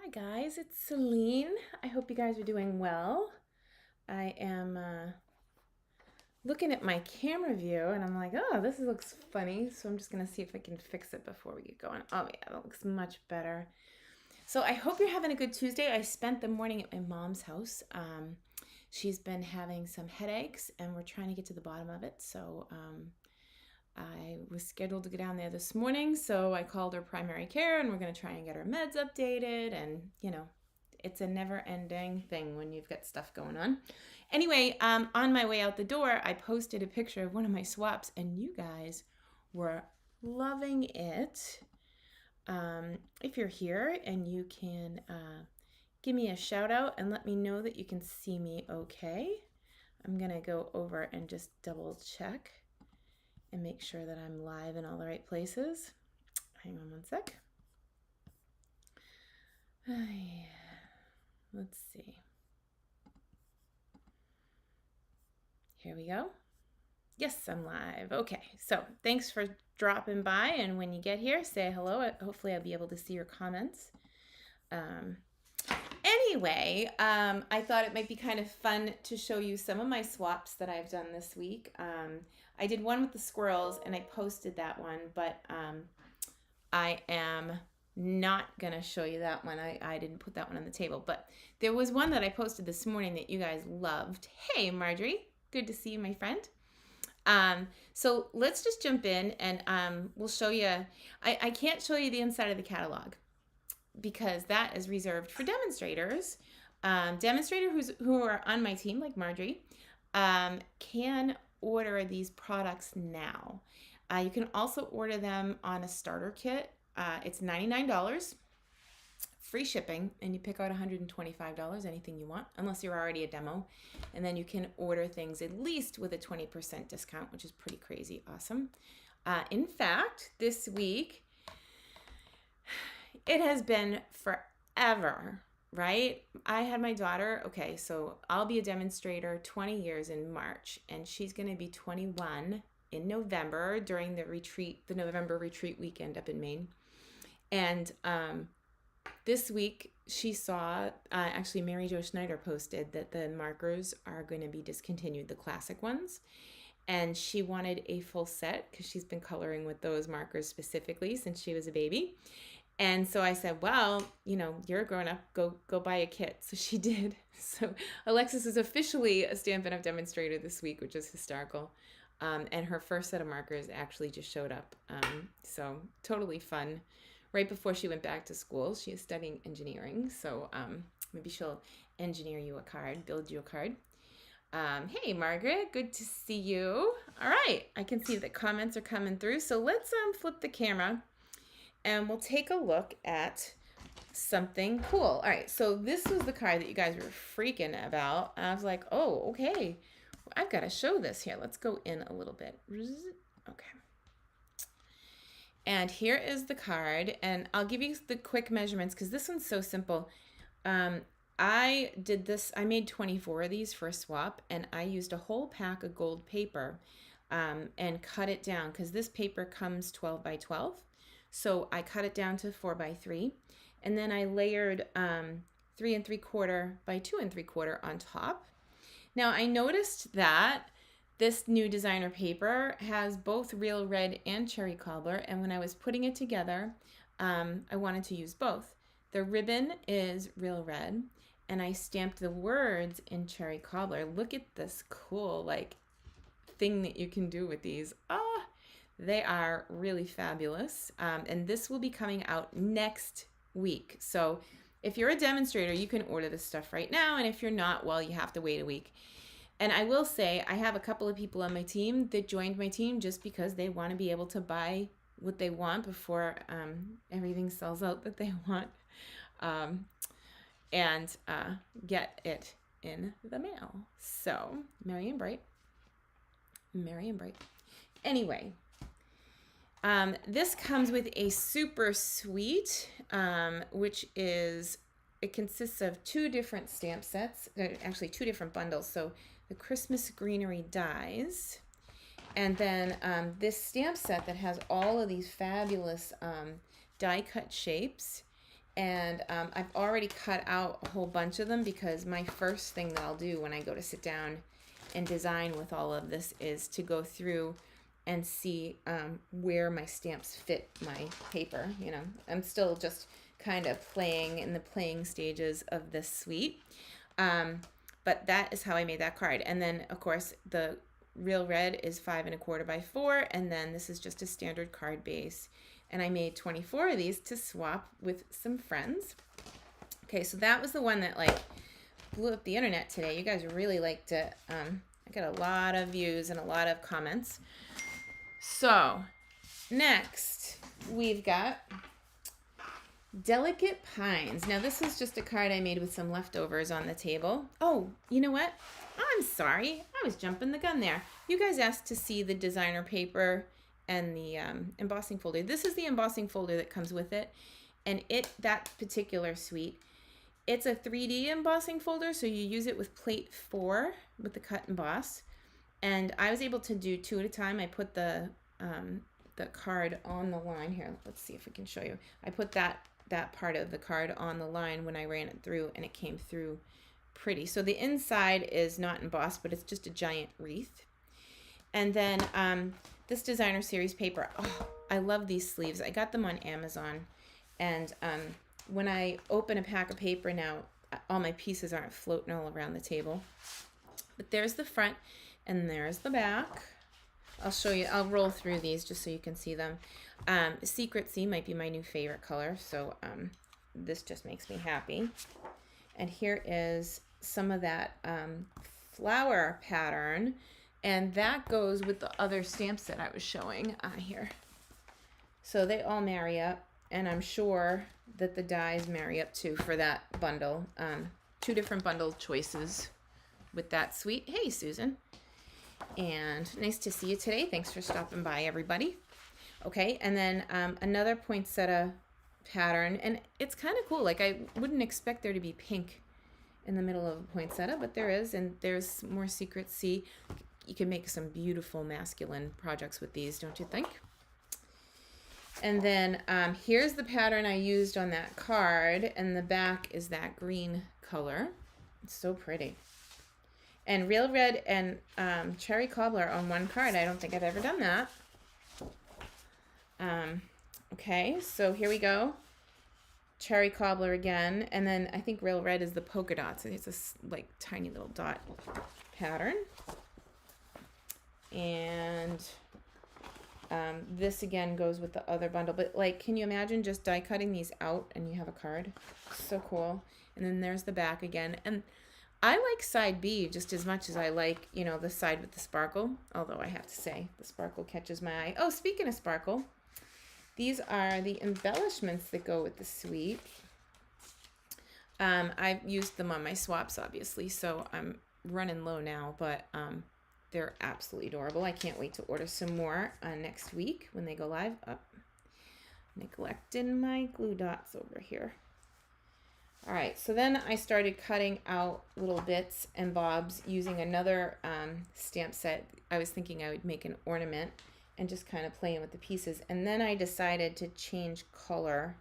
Hi guys, it's Selene. I hope you guys are doing well. I am looking at my camera view and I'm like, oh, this looks funny. So I'm just gonna see if I can fix it before we get going. Oh yeah, that looks much better. So I hope you're having a good Tuesday. I spent the morning at my mom's house. She's been having some headaches and we're trying to get to the bottom of it. So I was scheduled to go down there this morning, so I called her primary care and we're going to try and get her meds updated. And, it's a never ending thing when you've got stuff going on. Anyway, on my way out the door, I posted a picture of one of my swaps, and you guys were loving it. If you're here and you can give me a shout out and let me know that you can see me okay. I'm going to go over and just double check and make sure that I'm live in all the right places. Hang on one sec. Let's see. Here we go. Yes, I'm live. Okay, so thanks for dropping by, and when you get here, say hello. Hopefully I'll be able to see your comments. Anyway, I thought it might be kind of fun to show you some of my swaps that I've done this week. I did one with the squirrels and I posted that one, but I am not gonna show you that one. I didn't put that one on the table, but there was one that I posted this morning that you guys loved. Hey Marjorie, good to see you, my friend. So let's just jump in and we'll show you. I can't show you the inside of the catalog because that is reserved for demonstrators. Demonstrators who are on my team, like Marjorie, can order these products now. You can also order them on a starter kit. It's $99, free shipping, and you pick out $125, anything you want, unless you're already a demo. And then you can order things at least with a 20% discount, which is pretty crazy awesome. In fact, this week, it has been forever, right? I had my daughter, okay, so I'll be a demonstrator 20 years in March, and she's going to be 21 in November during the November retreat weekend up in Maine. And this week she saw, actually Mary Jo Schneider posted that the markers are going to be discontinued, the classic ones. And she wanted a full set because she's been coloring with those markers specifically since she was a baby. And so I said, well, you're a grown up, go buy a kit. So she did. So Alexis is officially a Stampin' Up! Demonstrator this week, which is hysterical. And her first set of markers actually just showed up. So totally fun. Right before she went back to school, she is studying engineering. So maybe she'll engineer you a card, build you a card. Hey, Margaret, good to see you. All right, I can see the comments are coming through. So let's flip the camera and we'll take a look at something cool. All right, so this was the card that you guys were freaking about. I was like, oh, okay, I've got to show this here. Let's go in a little bit. Okay. And here is the card, and I'll give you the quick measurements because this one's so simple. I did this, I made 24 of these for a swap, and I used a whole pack of gold paper and cut it down because this paper comes 12 by 12. So I cut it down to 4 by 3, and then I layered 3 3/4 by 2 3/4 on top. Now I noticed that this new designer paper has both real red and cherry cobbler, and when I was putting it together, I wanted to use both. The ribbon is real red, and I stamped the words in cherry cobbler. Look at this cool thing that you can do with these. They are really fabulous, and this will be coming out next week. So if you're a demonstrator, you can order this stuff right now, and if you're not, well, you have to wait a week. And I will say, I have a couple of people on my team that joined my team just because they want to be able to buy what they want before everything sells out that they want, and get it in the mail. So, Merry and Bright. Anyway, this comes with a super sweet, which is, it consists of 2 different stamp sets, actually 2 different bundles. So the Christmas Greenery dies, and then this stamp set that has all of these fabulous die cut shapes, And I've already cut out a whole bunch of them because my first thing that I'll do when I go to sit down and design with all of this is to go through and see where my stamps fit my paper. You know, I'm still just kind of playing in the playing stages of this suite. But that is how I made that card. And then, of course, the Real Red is 5 1/4 by 4, and then this is just a standard card base. And I made 24 of these to swap with some friends. Okay, so that was the one that like blew up the internet today. You guys really liked it. I got a lot of views and a lot of comments. So next we've got Delicate Pines. Now this is just a card I made with some leftovers on the table. Oh, you know what? I'm sorry. I was jumping the gun there. You guys asked to see the designer paper and the embossing folder. This is the embossing folder that comes with it. And that particular suite, it's a 3D embossing folder, so you use it with plate 4 with the cut emboss. And I was able to do 2 at a time. I put the card on the line here. Let's see if we can show you. I put that part of the card on the line when I ran it through, and it came through pretty. So the inside is not embossed, but it's just a giant wreath. And then this designer series paper, oh, I love these sleeves. I got them on Amazon, and when I open a pack of paper now, all my pieces aren't floating all around the table. But there's the front, and there's the back. I'll show you. I'll roll through these just so you can see them. Secret Sea might be my new favorite color, so this just makes me happy. And here is some of that flower pattern, and that goes with the other stamps that I was showing here. So they all marry up, and I'm sure that the dies marry up too for that bundle. 2 different bundle choices with that suite. Hey, Susan. And nice to see you today. Thanks for stopping by, everybody. Okay, and then another poinsettia pattern, and it's kind of cool. Like, I wouldn't expect there to be pink in the middle of a poinsettia, but there is, and there's more Secret Sea. You can make some beautiful masculine projects with these, don't you think? And then here's the pattern I used on that card, and the back is that green color. It's so pretty. And Real Red and Cherry Cobbler on one card. I don't think I've ever done that. Okay, so here we go. Cherry Cobbler again, and then I think Real Red is the polka dots. It's this like tiny little dot pattern. And this again goes with the other bundle. But like, can you imagine just die cutting these out and you have a card? So cool. And then there's the back again. And I like side B just as much as I like, you know, the side with the sparkle. Although I have to say, the sparkle catches my eye. Oh, speaking of sparkle, these are the embellishments that go with the suite. I've used them on my swaps, obviously, so I'm running low now, but they're absolutely adorable. I can't wait to order some more next week when they go live. Oh, neglecting my glue dots over here. All right, so then I started cutting out little bits and bobs using another stamp set. I was thinking I would make an ornament and just kind of playing with the pieces. And then I decided to change color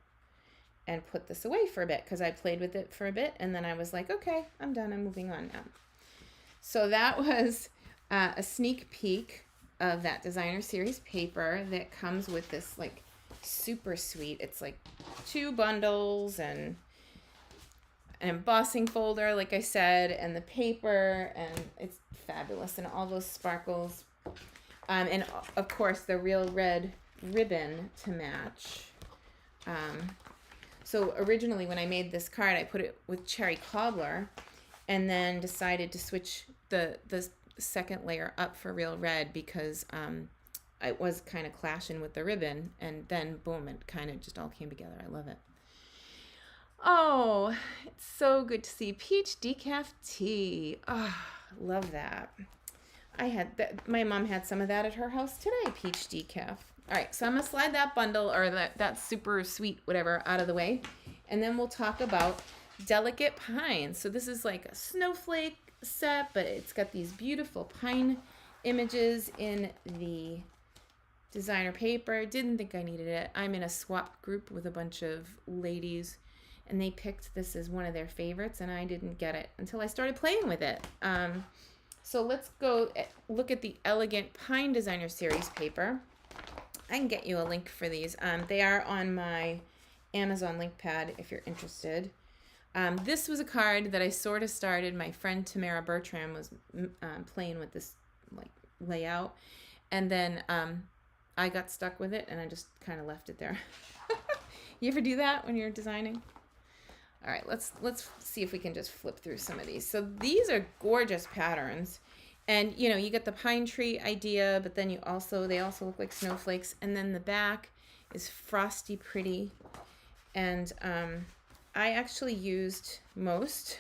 and put this away for a bit because I played with it for a bit. And then I was like, okay, I'm done. I'm moving on now. So that was a sneak peek of that designer series paper that comes with this like super sweet. It's like 2 bundles and an embossing folder, like I said, and the paper, and it's fabulous, and all those sparkles, and of course the Real Red ribbon to match. So originally when I made this card, I put it with Cherry Cobbler, and then decided to switch the second layer up for Real Red because it was kind of clashing with the ribbon, and then boom, it kind of just all came together. I love it. Oh, it's so good to see peach decaf tea. Oh, love that. I had that. My mom had some of that at her house today, peach decaf. All right, so I'm gonna slide that bundle or that super sweet whatever out of the way, and then we'll talk about Delicate Pines. So this is like a snowflake set, but it's got these beautiful pine images in the designer paper. Didn't think I needed it. I'm in a swap group with a bunch of ladies and they picked this as one of their favorites, and I didn't get it until I started playing with it. So let's go look at the Elegant Pine Designer Series paper. I can get you a link for these. They are on my Amazon link pad if you're interested. This was a card that I sort of started. My friend Tamara Bertram was playing with this like layout, and then I got stuck with it, and I just kind of left it there. You ever do that when you're designing? All right, let's see if we can just flip through some of these. So these are gorgeous patterns. And you know, you get the pine tree idea, but then they also look like snowflakes. And then the back is frosty pretty. And I actually used most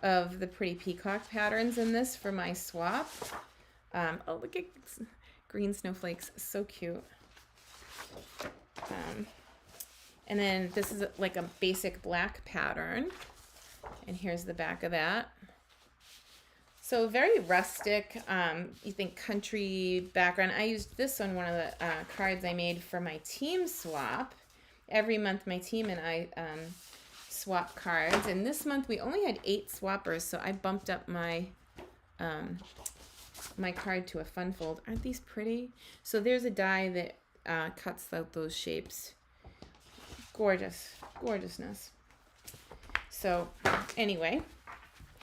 of the pretty peacock patterns in this for my swap. Oh, look at green snowflakes, so cute. And then this is like a basic black pattern. And here's the back of that. So very rustic, you think country background. I used this on one of the cards I made for my team swap. Every month my team and I swap cards. And this month we only had 8 swappers, so I bumped up my my card to a fun fold. Aren't these pretty? So there's a die that cuts out those shapes. Gorgeousness. So anyway,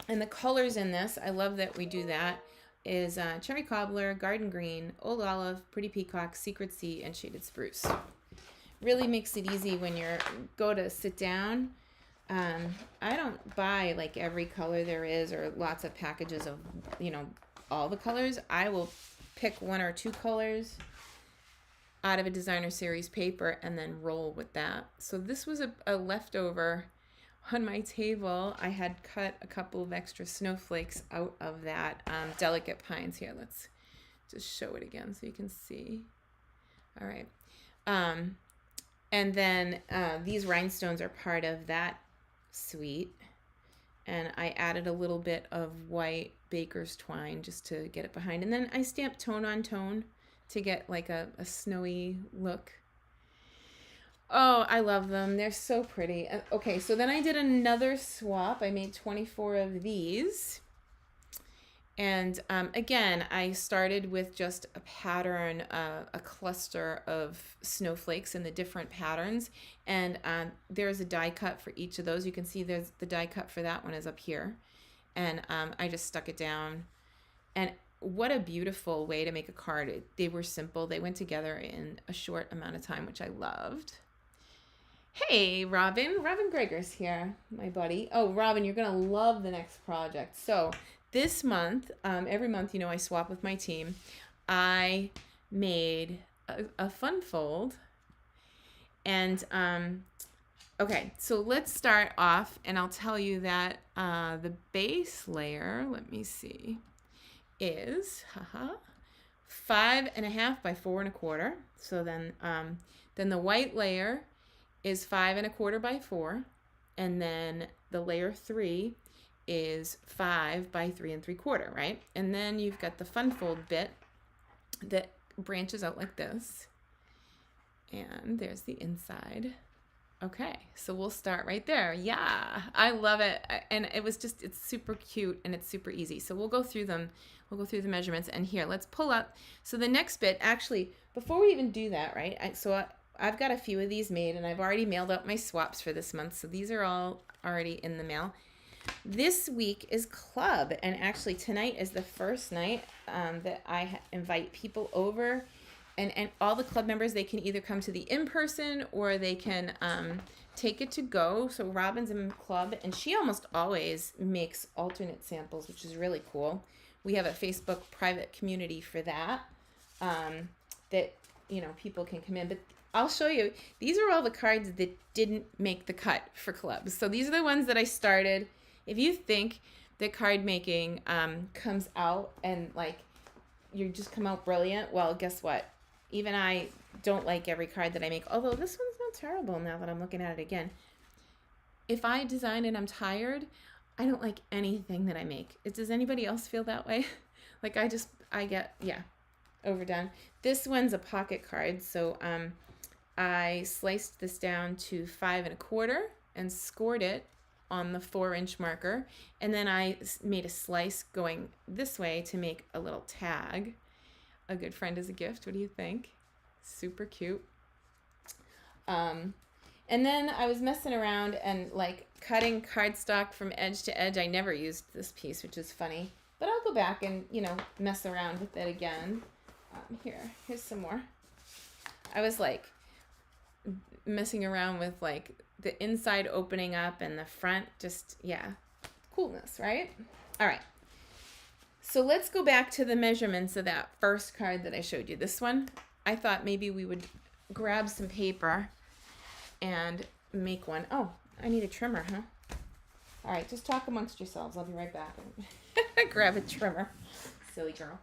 and the colors in this, I love that we do that, is Cherry Cobbler, Garden Green, Old Olive, Pretty Peacock, Secret Sea, and Shaded Spruce. Really makes it easy when you're go to sit down. I don't buy like every color there is or lots of packages of, you know, all the colors. I will pick 1 or 2 colors out of a designer series paper and then roll with that. So this was a leftover on my table. I had cut a couple of extra snowflakes out of that delicate pines. Here, let's just show it again so you can see. All right. And then these rhinestones are part of that suite. And I added a little bit of white baker's twine just to get it behind. And then I stamped tone on tone to get like a snowy look. Oh, I love them. They're so pretty. Okay, so then I did another swap. I made 24 of these. And again, I started with just a pattern, a cluster of snowflakes in the different patterns. And there's a die cut for each of those. You can see there's the die cut for that one is up here. And I just stuck it down. And what a beautiful way to make a card. They were simple. They went together in a short amount of time, which I loved. Hey, Robin. Robin Gregor's here, my buddy. Oh, Robin, you're going to love the next project. So this month, every month, you know, I swap with my team. I made a fun fold. And, okay, so let's start off, and I'll tell you that the base layer, let me see, is 5.5 by 4 1/4. So then the white layer is 5 1/4 by 4, and then the layer 3 is 5 by 3 3/4, right? And then you've got the fun fold bit that branches out like this, and there's the inside. Okay, so we'll start right there. Yeah, I love it, and it's super cute and it's super easy. So we'll go through them. We'll go through the measurements, and here, let's pull up. So the next bit, actually, before we even do that, right? I've got a few of these made, and I've already mailed out my swaps for this month, so these are all already in the mail. This week is club, and actually tonight is the first night that I invite people over, and all the club members, they can either come to the in-person or they can take it to go. So Robin's in club, and she almost always makes alternate samples, which is really cool. We have a Facebook private community for that, that, you know, people can come in. But I'll show you. These are all the cards that didn't make the cut for clubs. So these are the ones that I started. If you think that card making comes out and, like, you just come out brilliant, well, guess what? Even I don't like every card that I make, although this one's not terrible now that I'm looking at it again. If I design and I'm tired, I don't like anything that I make. Does anybody else feel that way? Like I get, yeah, overdone. This one's a pocket card, so I sliced this down to 5 1/4, and scored it on the 4-inch marker. And then I made a slice going this way to make a little tag. A good friend is a gift. What do you think? Super cute. And then I was messing around and like cutting cardstock from edge to edge. I never used this piece, which is funny, but I'll go back and, you know, mess around with it again. Here's some more. I was like messing around with like the inside opening up and the front, just, yeah, coolness, right? All right. So let's go back to the measurements of that first card that I showed you. This one, I thought maybe we would grab some paper and make one. Oh, I need a trimmer, huh? All right, just talk amongst yourselves. I'll be right back. Grab a trimmer. Silly girl.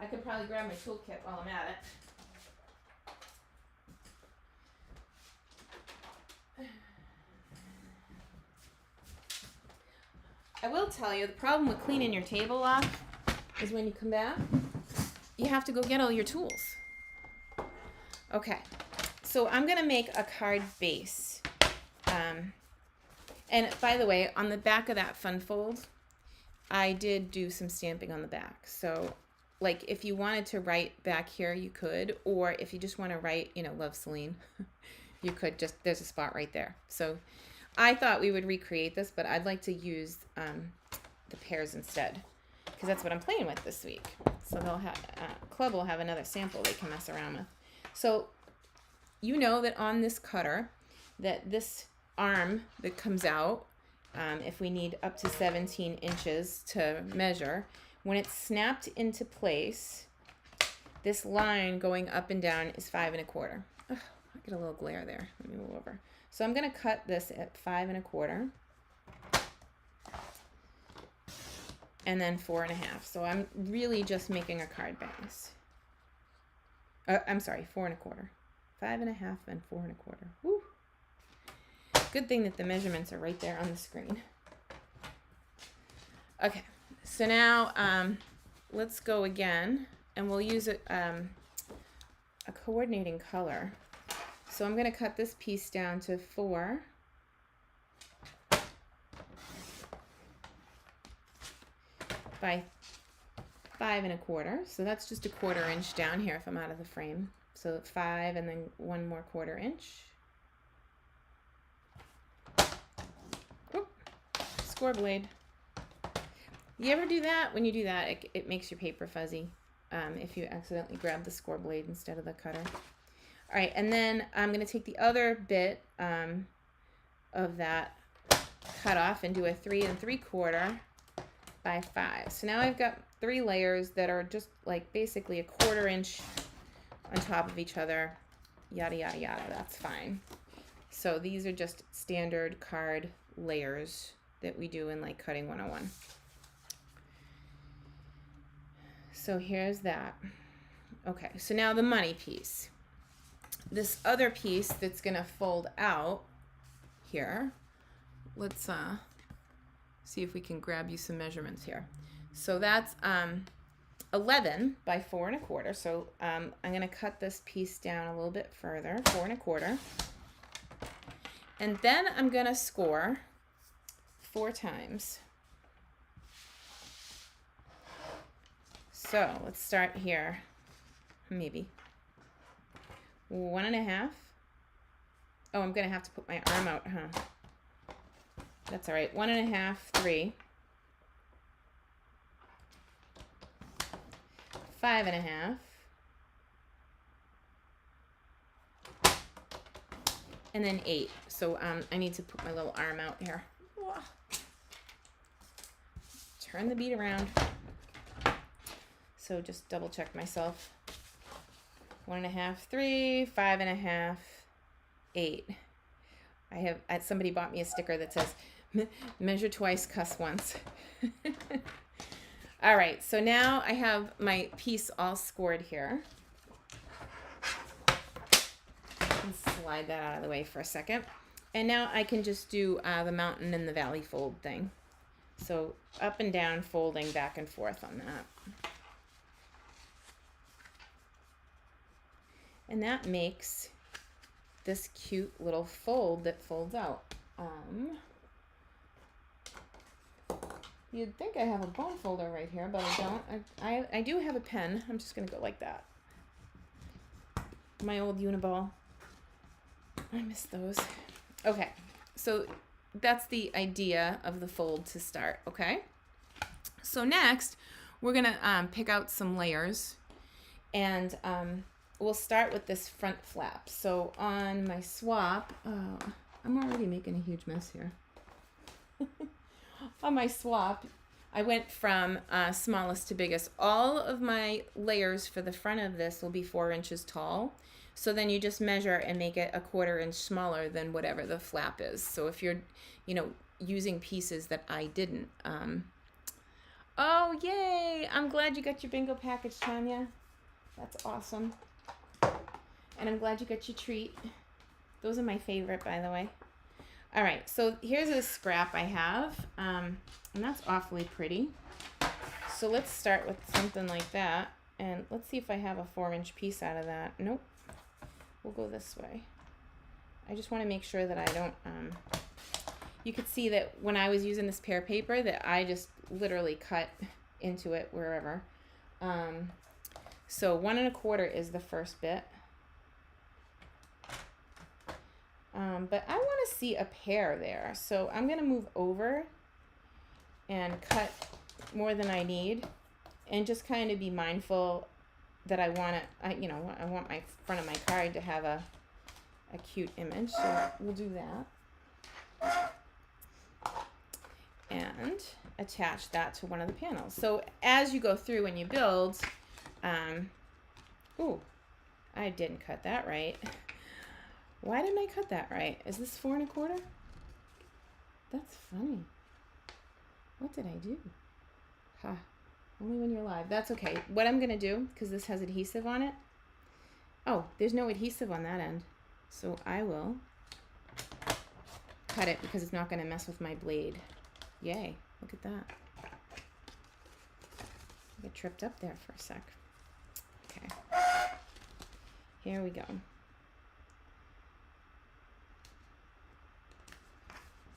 I could probably grab my toolkit while I'm at it. I will tell you, the problem with cleaning your table off is when you come back, you have to go get all your tools. Okay, so I'm going to make a card base. And by the way, on the back of that fun fold, I did do some stamping on the back. So like if you wanted to write back here, you could, or if you just want to write, you know, love Selene, you could just, there's a spot right there. So I thought we would recreate this, but I'd like to use the pairs instead, because that's what I'm playing with this week. So they'll have, Club will have another sample they can mess around with. So you know that on this cutter, that this arm that comes out, if we need up to 17 inches to measure, when it's snapped into place, this line going up and down is 5 1/4. Ugh, I get a little glare there. Let me move over. So I'm going to cut this at 5 1/4. And then 4 1/2. So I'm really just making a card base. I'm sorry, 4 1/4. 5 1/2 and 4 1/4. Woo. Good thing that the measurements are right there on the screen. Okay, so now let's go again, and we'll use a coordinating color. So I'm going to cut this piece down to 4 by 5 1/4. So that's just a 1/4 inch down here if I'm out of the frame. So 5 and then 1 more 1/4 inch. Oop, score blade. You ever do that? When you do that, it makes your paper fuzzy if you accidentally grab the score blade instead of the cutter. All right, and then I'm going to take the other bit of that cut off and do a 3 3/4 by 5. So now I've got 3 layers that are just like basically a 1/4 inch on top of each other, yada, yada, yada. That's fine. So these are just standard card layers that we do in like Cutting 101. So here's that. Okay, so now the money piece. This other piece that's going to fold out here, let's see if we can grab you some measurements here. So that's 11 by 4 1/4. So I'm going to cut this piece down a little bit further, 4 1/4. And then I'm going to score 4 times. So let's start here, maybe 1 1/2. Oh, I'm going to have to put my arm out, huh? That's all right. 1 1/2, 3. 5 1/2. And then 8. So I need to put my little arm out here. Turn the bead around. So just double check myself. 1 1/2, 3, 5 1/2, 8. Somebody bought me a sticker that says, measure twice, cuss once. All right, so now I have my piece all scored here. And slide that out of the way for a second. And now I can just do the mountain and the valley fold thing. So up and down, folding back and forth on that. And that makes this cute little fold that folds out. You'd think I have a bone folder right here, but I don't. I do have a pen. I'm just going to go like that. My old Uniball. I miss those. Okay, so that's the idea of the fold to start, okay? So next, we're going to pick out some layers, and we'll start with this front flap. So on my swap, I'm already making a huge mess here. On my swap, I went from smallest to biggest. All of my layers for the front of this will be 4 inches tall. So then you just measure and make it a 1/4 inch smaller than whatever the flap is. So if you're, using pieces that I didn't. Oh, yay! I'm glad you got your bingo package, Tanya. That's awesome. And I'm glad you got your treat. Those are my favorite, by the way. All right, so here's a scrap I have, and that's awfully pretty. So let's start with something like that, and let's see if I have a 4-inch piece out of that. Nope. We'll go this way. I just want to make sure that I don't, you could see that when I was using this pear paper that I just literally cut into it wherever. So 1 1/4 is the first bit. But I want to see a pear there. So I'm going to move over and cut more than I need and just kind of be mindful that I want it, I want my front of my card to have a cute image. So we'll do that. And attach that to one of the panels. So as you go through and you build, ooh, I didn't cut that right. Why didn't I cut that right? Is this 4 1/4? That's funny. What did I do? Ha, only when you're live. That's okay. What I'm going to do, because this has adhesive on it. Oh, there's no adhesive on that end. So I will cut it because it's not going to mess with my blade. Yay, look at that. I got tripped up there for a sec. Okay. Here we go.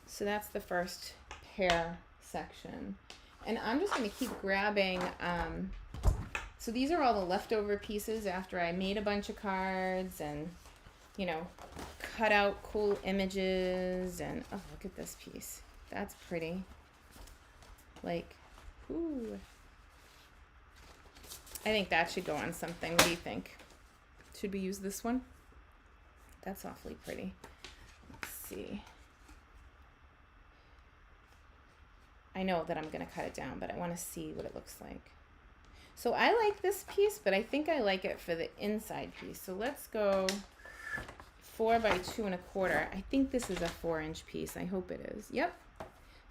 So that's the first pear section. And I'm just going to keep grabbing, so these are all the leftover pieces after I made a bunch of cards and, cut out cool images. And, oh, look at this piece. That's pretty. Like, ooh. I think that should go on something. What do you think? Should we use this one? That's awfully pretty. Let's see. I know that I'm going to cut it down, but I want to see what it looks like. So I like this piece, but I think I like it for the inside piece. So let's go 4 by 2 1/4. I think this is a 4-inch piece. I hope it is. Yep.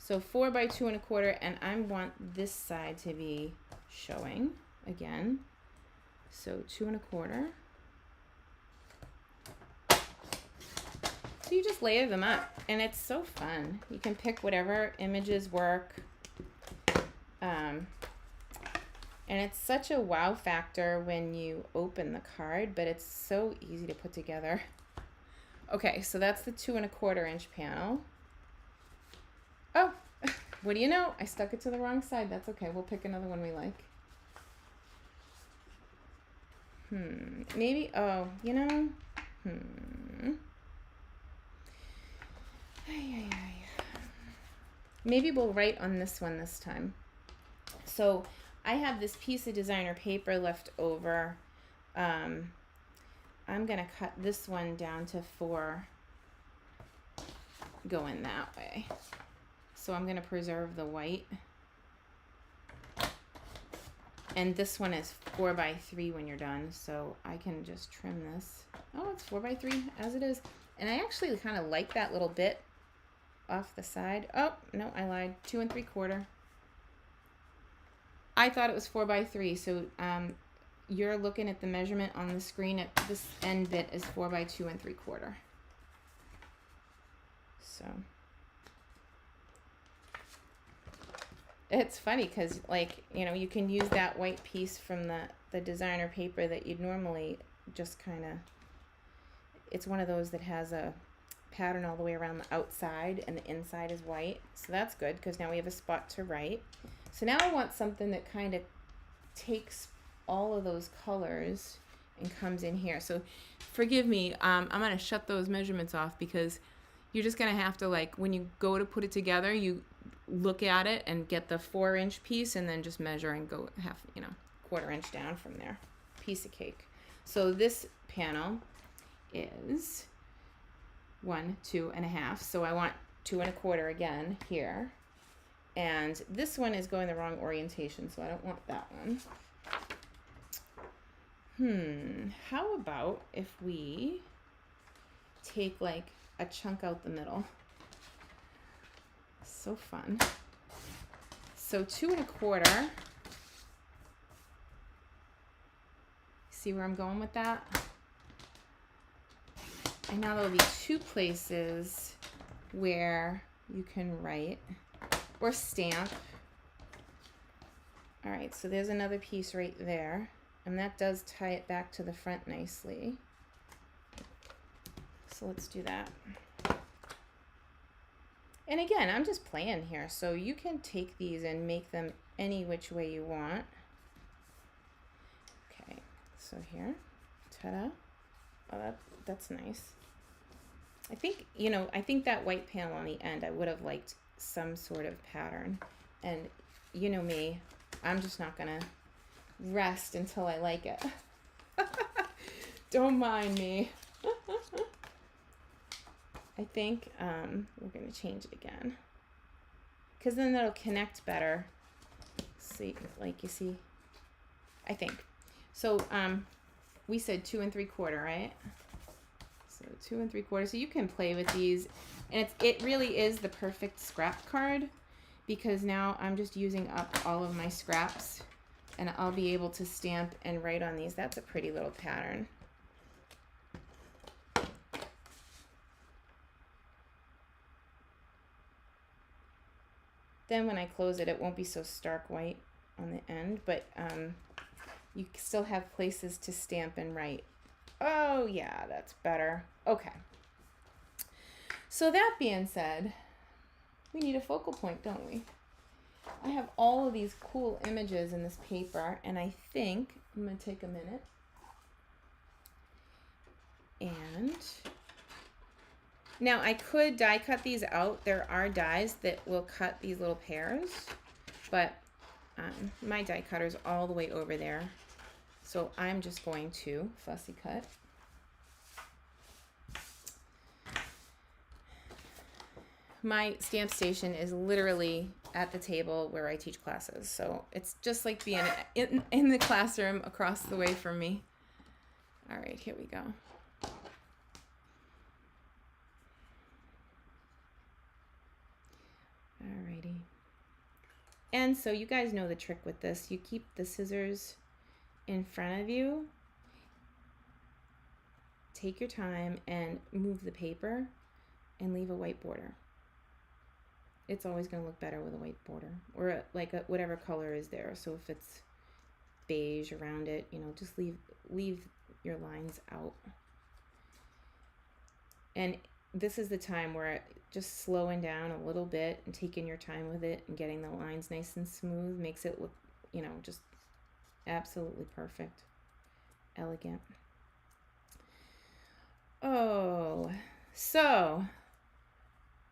So 4 by 2 1/4, and I want this side to be showing again. So 2 1/4. So you just layer them up, and it's so fun. You can pick whatever images work. And it's such a wow factor when you open the card, but it's so easy to put together. Okay, so that's the 2 1/4-inch panel. Oh, what do you know? I stuck it to the wrong side. That's okay. We'll pick another one we like. Maybe, oh, maybe we'll write on this one this time. So I have this piece of designer paper left over. I'm going to cut this one down to 4 going that way. So I'm going to preserve the white. And this one is 4 by 3 when you're done. So I can just trim this. Oh, it's 4 by 3 as it is. And I actually kind of like that little bit off the side. Oh, no, I lied. 2 3/4. I thought it was 4 by 3. So you're looking at the measurement on the screen. At this end bit is 4 by 2 3/4. So it's funny because, like, you can use that white piece from the designer paper that you'd normally just kind of, it's one of those that has a pattern all the way around the outside and the inside is white. So that's good because now we have a spot to write. So now I want something that kind of takes all of those colors and comes in here. So forgive me, I'm going to shut those measurements off because you're just going to have to, like, when you go to put it together, you look at it and get the 4-inch piece and then just measure and go half, quarter inch down from there. Piece of cake. So this panel is 1, 2.5. So I want 2 1/4 again here. And this one is going the wrong orientation, so I don't want that one. How about if we take like a chunk out the middle? So fun. So 2 1/4. See where I'm going with that? And now there'll be 2 places where you can write or stamp. All right, so there's another piece right there, and that does tie it back to the front nicely. So let's do that. And again, I'm just playing here, so you can take these and make them any which way you want. Okay, so here, ta-da. Oh, that's nice. I think, I think that white panel on the end, I would have liked some sort of pattern. And you know me, I'm just not gonna rest until I like it. Don't mind me. I think we're gonna change it again because then that'll connect better. See, like you see, I think. So we said 2 3/4, right? So 2 3/4. So you can play with these, and it really is the perfect scrap card because now I'm just using up all of my scraps, and I'll be able to stamp and write on these. That's a pretty little pattern. Then when I close it, it won't be so stark white on the end, but you still have places to stamp and write. Oh yeah, that's better. Okay. So that being said, we need a focal point, don't we? I have all of these cool images in this paper, and I think I'm going to take a minute and now I could die cut these out. There are dies that will cut these little pairs, but my die cutter's all the way over there. So I'm just going to fussy cut. My stamp station is literally at the table where I teach classes. So it's just like being in the classroom across the way from me. All right, here we go. Alrighty. And so you guys know the trick with this. You keep the scissors in front of you. Take your time and move the paper and leave a white border. It's always going to look better with a white border or whatever color is there. So if it's beige around it, just leave your lines out. And this is the time where just slowing down a little bit and taking your time with it and getting the lines nice and smooth makes it look, just absolutely perfect. Elegant. Oh, so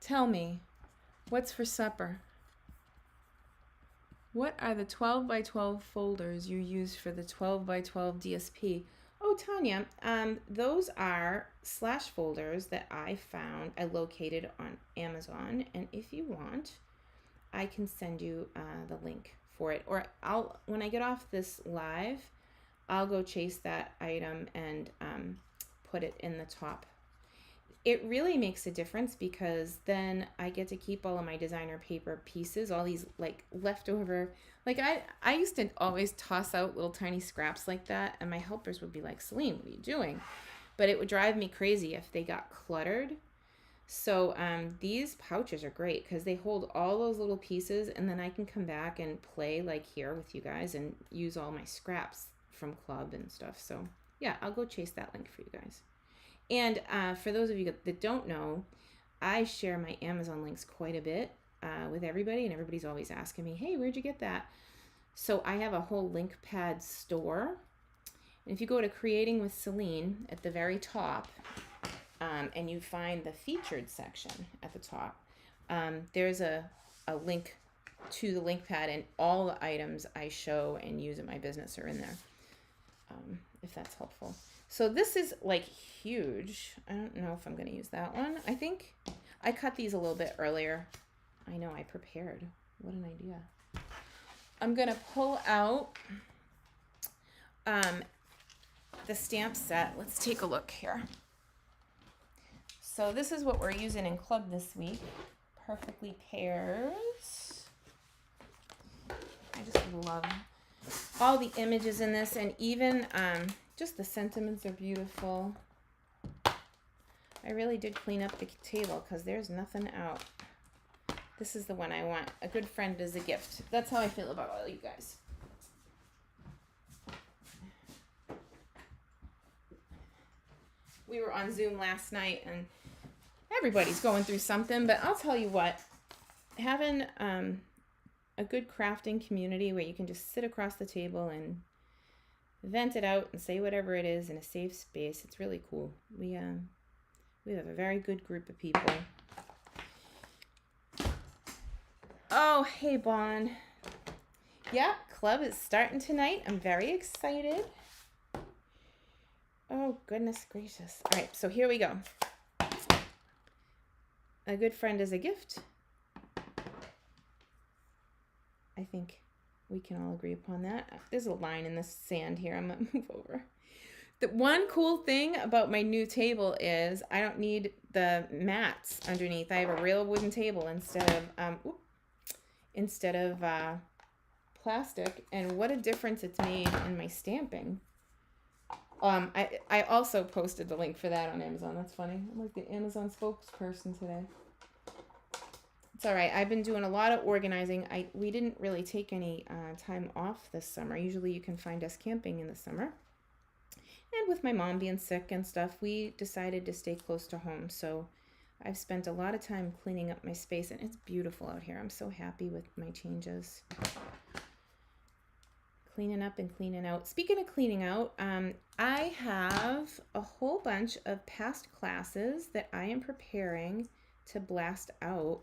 tell me, what's for supper? What are the 12 by 12 folders you use for the 12 by 12 DSP? Oh, Tanya, those are slash folders that I located on Amazon. And if you want, I can send you the link for it. Or when I get off this live, I'll go chase that item and put it in the top. It really makes a difference because then I get to keep all of my designer paper pieces, all these like leftover, like I used to always toss out little tiny scraps like that, and my helpers would be like, Selene, what are you doing? But it would drive me crazy if they got cluttered. So these pouches are great because they hold all those little pieces, and then I can come back and play like here with you guys and use all my scraps from club and stuff. So yeah, I'll go chase that link for you guys. And for those of you that don't know, I share my Amazon links quite a bit with everybody, and everybody's always asking me, hey, where'd you get that? So I have a whole link pad store. And if you go to Creating with Selene at the very top, and you find the featured section at the top, there's a link to the link pad, and all the items I show and use in my business are in there, if that's helpful. So this is like huge. I don't know if I'm going to use that one. I think I cut these a little bit earlier. I know I prepared. What an idea. I'm going to pull out the stamp set. Let's take a look here. So this is what we're using in club this week. Perfectly Pairs. I just love all the images in this, and even just the sentiments are beautiful. I really did clean up the table because there's nothing out. This is the one I want. A good friend is a gift. That's how I feel about all you guys. We were on Zoom last night, and everybody's going through something, but I'll tell you what, having a good crafting community where you can just sit across the table and vent it out and say whatever it is in a safe space, it's really cool. We have a very good group of people. Oh, hey, Bon. Yeah, club is starting tonight. I'm very excited. Oh, goodness gracious. All right, so here we go. A good friend is a gift. I think we can all agree upon that. There's a line in the sand here. I'm going to move over. The one cool thing about my new table is I don't need the mats underneath. I have a real wooden table instead of plastic, and what a difference it's made in my stamping. I also posted the link for that on Amazon. That's funny. I'm like the Amazon spokesperson today. It's all right. I've been doing a lot of organizing. We didn't really take any time off this summer. Usually you can find us camping in the summer. And with my mom being sick and stuff, we decided to stay close to home. So I've spent a lot of time cleaning up my space, and it's beautiful out here. I'm so happy with my changes. Cleaning up and cleaning out. Speaking of cleaning out, I have a whole bunch of past classes that I am preparing to blast out.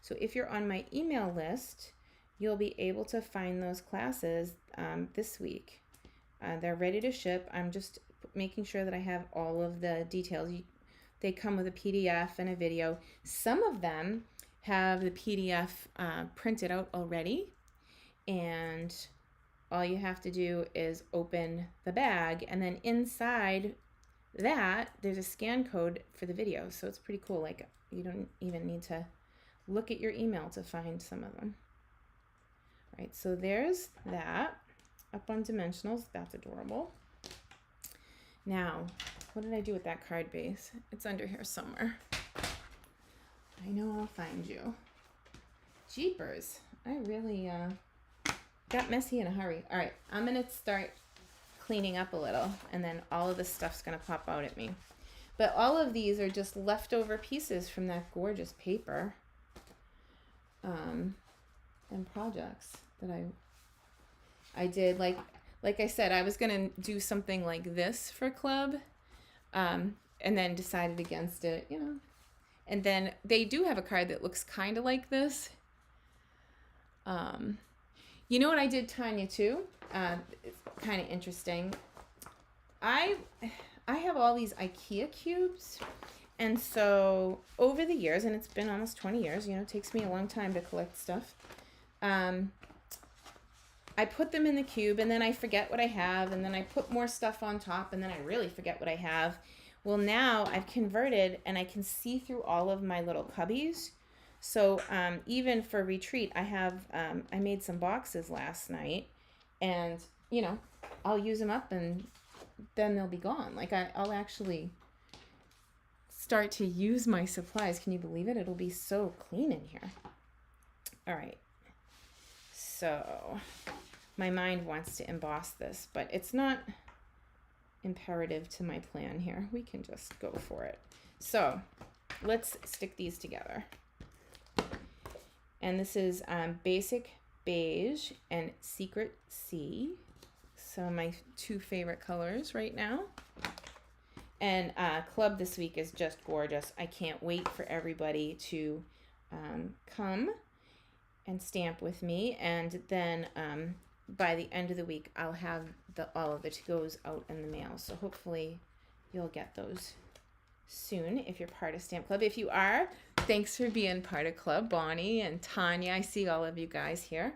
So if you're on my email list, you'll be able to find those classes this week. They're ready to ship. I'm just making sure that I have all of the details. They come with a PDF and a video. Some of them have the PDF printed out already, and all you have to do is open the bag, and then inside that there's a scan code for the video. So it's pretty cool. Like, you don't even need to look at your email to find some of them. All right, so there's that up on dimensionals. That's adorable. Now, what did I do with that card base? It's under here somewhere. I know I'll find you. Jeepers. I really got messy in a hurry. All right, I'm going to start cleaning up a little, and then all of this stuff's going to pop out at me. But all of these are just leftover pieces from that gorgeous paper and projects that I did. Like I said, I was going to do something like this for club, and then decided against it, you know. And then they do have a card that looks kind of like this. You know what I did, Tanya, too? It's kind of interesting. I have all these IKEA cubes, and so over the years, and it's been almost 20 years, you know, it takes me a long time to collect stuff. I put them in the cube, and then I forget what I have, and then I put more stuff on top, and then I really forget what I have. Well, now I've converted, and I can see through all of my little cubbies. So even for retreat, I made some boxes last night, and, you know, I'll use them up, and then they'll be gone. Like, I'll actually start to use my supplies. Can you believe it? It'll be so clean in here. All right. So my mind wants to emboss this, but it's not imperative to my plan here. We can just go for it. So let's stick these together. And this is Basic Beige and Secret Sea. So my two favorite colors right now. And Club this week is just gorgeous. I can't wait for everybody to come and stamp with me. And then by the end of the week, I'll have all of the to-goes out in the mail. So hopefully you'll get those soon if you're part of Stamp Club. If you are, thanks for being part of Club. Bonnie and Tanya, I see all of you guys here.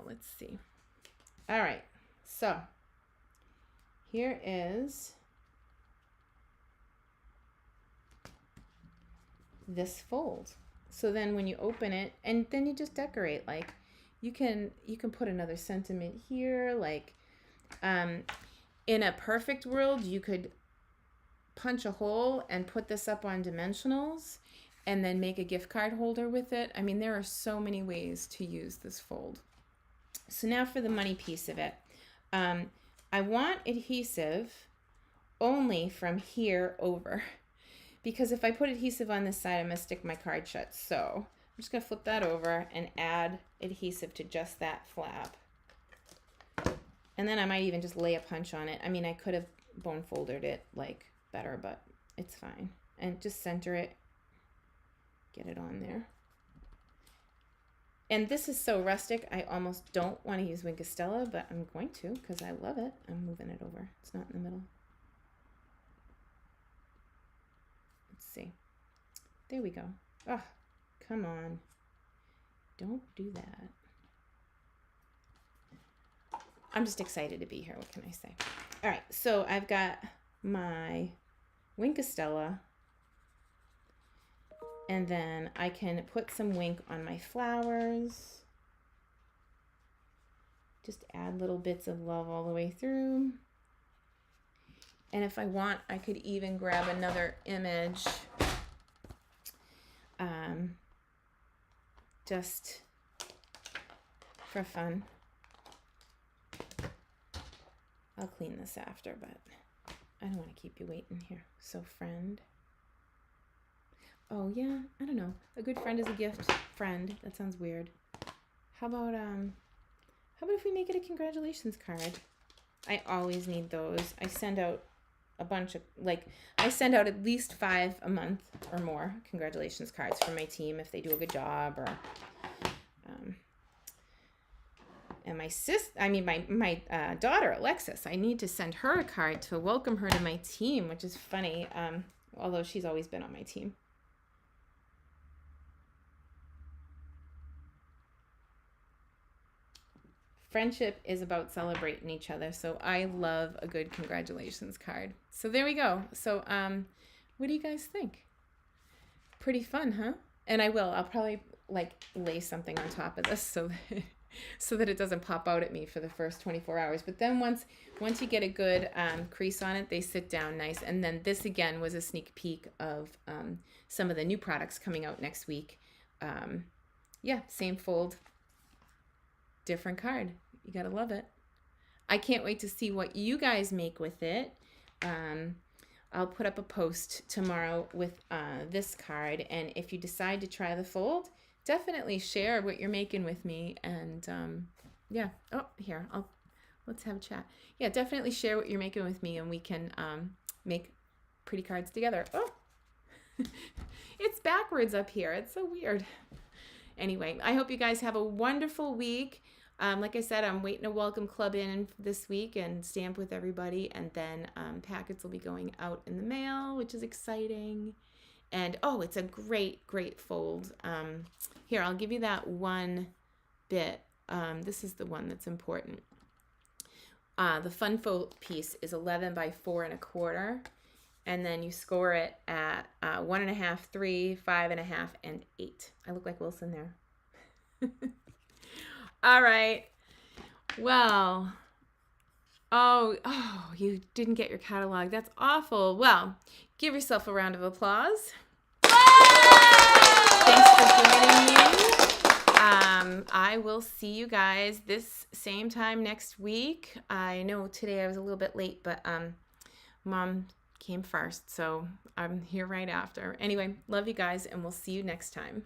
Let's see. All right, so here is this fold. So then when you open it, and then you just decorate, like you can put another sentiment here, like in a perfect world you could punch a hole and put this up on dimensionals and then make a gift card holder with it. I mean, there are so many ways to use this fold. So now for the money piece of it. I want adhesive only from here over, because if I put adhesive on this side, I'm going to stick my card shut. So I'm just going to flip that over and add adhesive to just that flap. And then I might even just lay a punch on it. I mean, I could have bone folded it like better, but it's fine. And just center it, get it on there. And this is so rustic, I almost don't want to use Wink of Stella, but I'm going to because I love it. I'm moving it over. It's not in the middle. Let's see. There we go. Oh, come on. Don't do that. I'm just excited to be here. What can I say? All right, so I've got my Wink of Stella. And then I can put some Wink on my flowers. Just add little bits of love all the way through. And if I want, I could even grab another image. Just for fun. I'll clean this after, but I don't want to keep you waiting here. So friend. Oh yeah, I don't know. A good friend is a gift friend. That sounds weird. How about if we make it a congratulations card? I always need those. I send out a bunch of, like, I send out at least 5 a month or more congratulations cards for my team if they do a good job, or and my daughter Alexis, I need to send her a card to welcome her to my team, which is funny, although she's always been on my team. Friendship is about celebrating each other, so I love a good congratulations card. So there we go. So what do you guys think? Pretty fun, huh? And I'll probably like lay something on top of this so that it doesn't pop out at me for the first 24 hours. But then once you get a good crease on it, they sit down nice. And then this again was a sneak peek of some of the new products coming out next week. Yeah, same fold, different card. You gotta love it. I can't wait to see what you guys make with it. I'll put up a post tomorrow with this card, and if you decide to try the fold, definitely share what you're making with me. And yeah, oh, here, let's have a chat. Yeah, definitely share what you're making with me, and we can make pretty cards together. Oh, it's backwards up here. It's so weird. Anyway, I hope you guys have a wonderful week. Like I said, I'm waiting to welcome Club in this week and stamp with everybody. And then packets will be going out in the mail, which is exciting. And, oh, it's a great, great fold. Here, I'll give you that one bit. This is the one that's important. The fun fold piece is 11 by 4 1/4. And then you score it at 1.5, 3, 5.5, and 8. I look like Wilson there. All right. Well, oh, you didn't get your catalog. That's awful. Well, give yourself a round of applause. Thanks for joining me. I will see you guys this same time next week. I know today I was a little bit late, but Mom came first, so I'm here right after. Anyway, love you guys, and we'll see you next time.